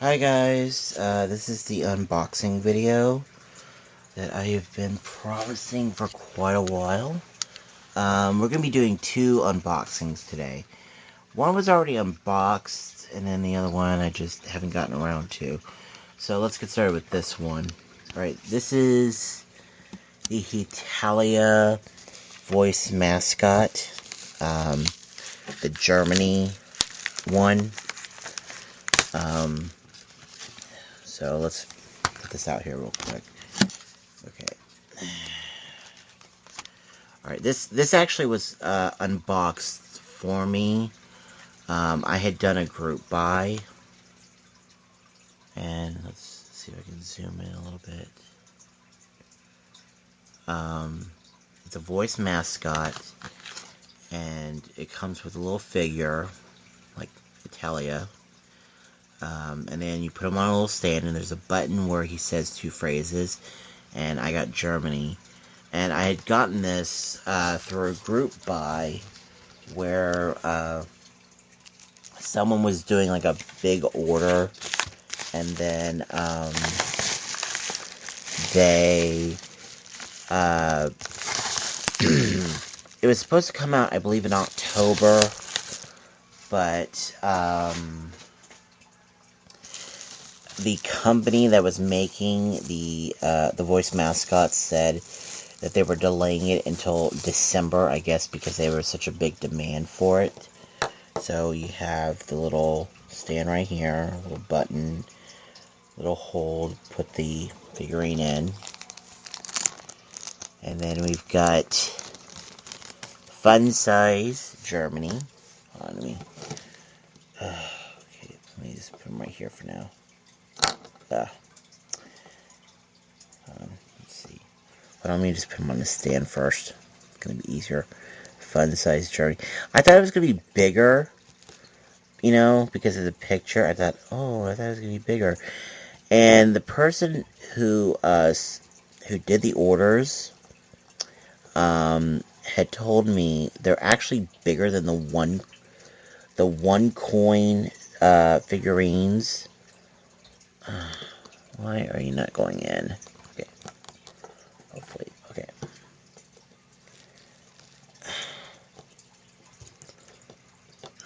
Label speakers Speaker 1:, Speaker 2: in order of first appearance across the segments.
Speaker 1: Hi guys, this is the unboxing video that I have been promising for quite a while. We're going to be doing two unboxings today. One was already unboxed, and then the other one I just haven't gotten around to. So let's get started with this one. Alright, this is the Hetalia Voice Mascot, the Germany one. So let's put this out here real quick. Okay. Alright, this actually was unboxed for me. I had done a group buy. And let's see if I can zoom in a little bit. It's a voice mascot. And it comes with a little figure, like Hetalia. And then you put him on a little stand, and there's a button where he says two phrases. And I got Germany. And I had gotten this through a group buy where someone was doing like a big order, and then they it was supposed to come out, I believe, in October, but the company that was making the voice mascot said that they were delaying it until December, I guess, because they were such a big demand for it. So you have the little stand right here, a little button, little hole, put the figurine in. And then we've got Fun Size Germany. Hold on, okay, let me just put them right here for now. Let's see. Hold on, let me just put them on the stand first. It's gonna be easier. Fun Size Germany. I thought it was gonna be bigger, you know, because of the picture. I thought it was gonna be bigger. And the person who did the orders had told me they're actually bigger than the one coin figurines. Why are you not going in? Okay. Hopefully. Okay.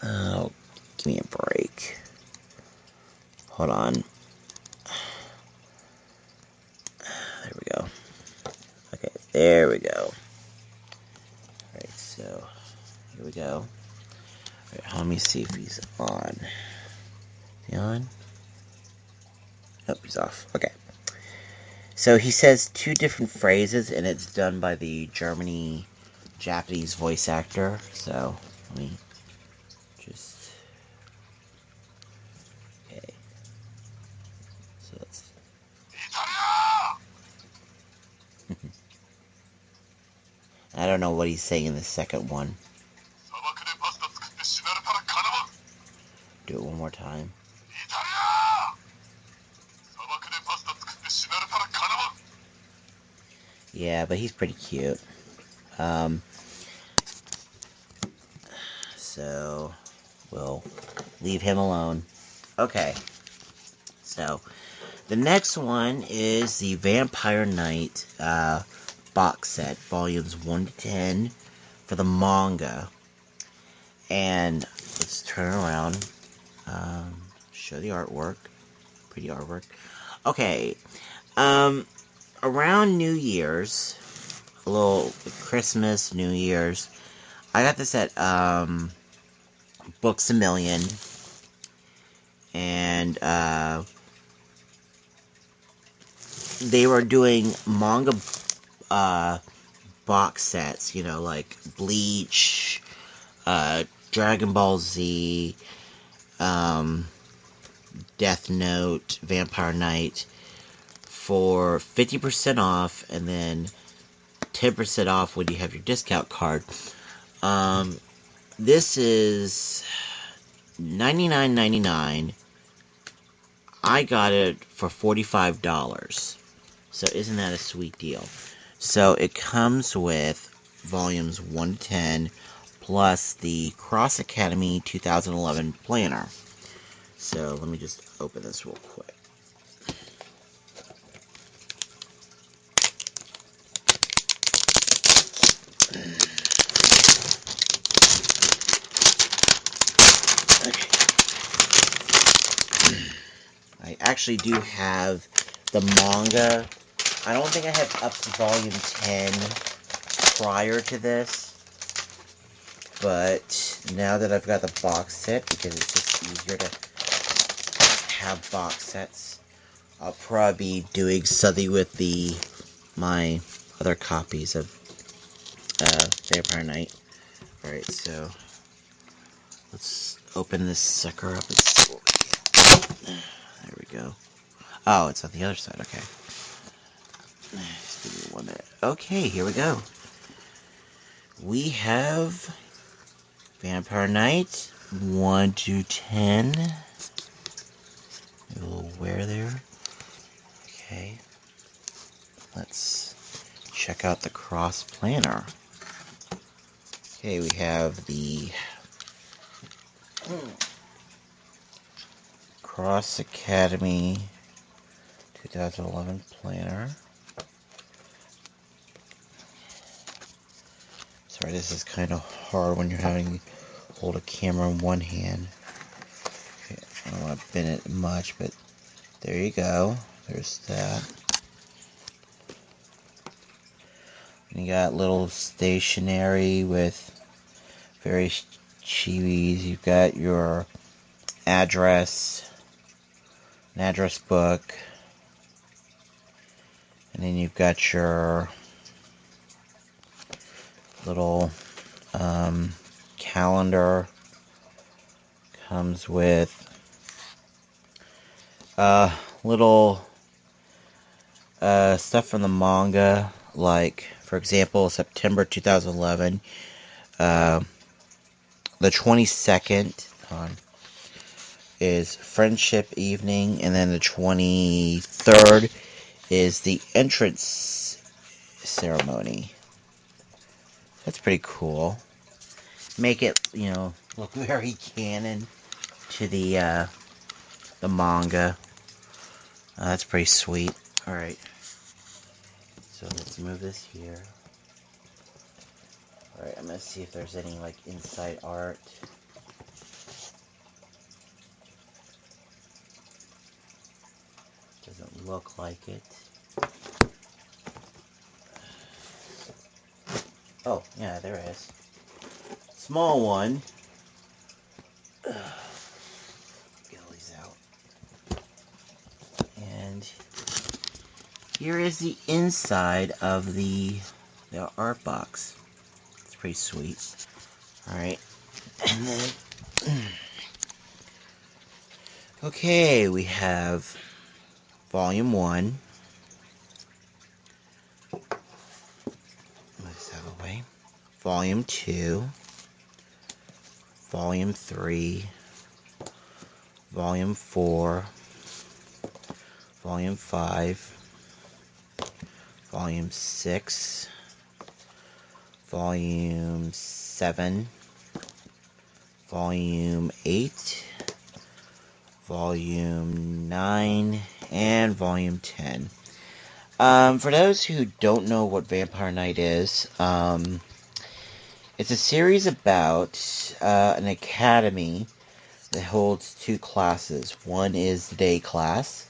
Speaker 1: Oh, give me a break. Hold on. There we go. Okay, there we go. Alright, so here we go. Alright, let me see if he's on. Is he on? Nope, he's off. Okay. So he says two different phrases, and it's done by the Japanese voice actor. So let me just. Okay. So let's. I don't know what he's saying in the second one. Do it one more time. Yeah, but he's pretty cute. So we'll leave him alone. Okay. So the next one is the Vampire Knight box set, volumes 1 to 10 for the manga. And let's turn around. Show the artwork. Pretty artwork. Okay. Around New Year's, a little Christmas, New Year's, I got this at Books A Million, and they were doing manga box sets, you know, like Bleach, Dragon Ball Z, Death Note, Vampire Knight, for 50% off, and then 10% off when you have your discount card. This is $99.99. I got it for $45. So isn't that a sweet deal? So it comes with volumes 1 to 10 plus the Cross Academy 2011 planner. So let me just open this real quick. I actually do have the manga. I don't think I have up to volume 10 prior to this, but now that I've got the box set, because it's just easier to have box sets, I'll probably be doing something with my other copies of Vampire Knight. Alright, so let's open this sucker up and see what we get. There we go. Oh, it's on the other side, okay. Just give me 1 minute. Okay, here we go. We have Vampire Knight 1 to 10. A little wear there. Okay. Let's check out the cross planner. Okay, we have the Cross Academy 2011 planner. Sorry, this is kind of hard when you're having to hold a camera in one hand. Okay, I don't want to bend it much, but there you go. There's that. And you got little stationery with various chibis. You've got your address, an address book, and then you've got your little calendar. Comes with little stuff from the manga, like, for example, September 2011, the 22nd is Friendship Evening, and then the 23rd is the entrance ceremony. That's pretty cool. Make it, look very canon to the manga. That's pretty sweet. Alright. So let's move this here. Alright, I'm gonna see if there's any, like, inside art. Doesn't look like it. Oh, yeah, there is. Small one. Get all these out. And here is the inside of the art box. It's pretty sweet. Alright. And then okay, we have Volume 1. Move this out of the way. Volume 2. Volume 3. Volume 4. Volume 5. Volume 6. Volume 7. Volume 8. Volume 9. And Volume 10. For those who don't know what Vampire Knight is, it's a series about an academy that holds 2 classes. One is the day class,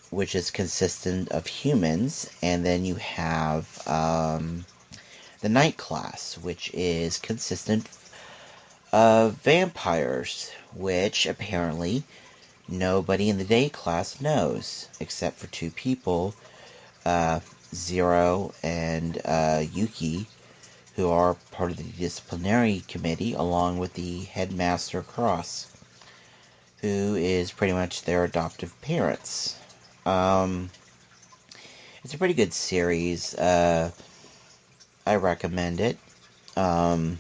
Speaker 1: which is consistent of humans, and then you have the night class, which is consistent of vampires, which apparently nobody in the day class knows, except for 2 people, Zero and Yuki, who are part of the disciplinary committee, along with the headmaster Cross, who is pretty much their adoptive parents. It's a pretty good series. I recommend it. I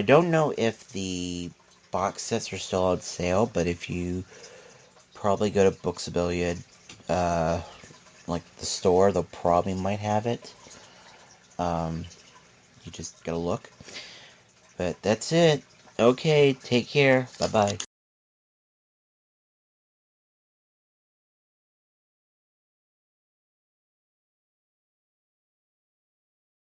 Speaker 1: don't know if the box sets are still on sale, but if you probably go to Booksabilia, like the store, they'll probably might have it. You just gotta look. But that's it. Okay, take care. Bye-bye.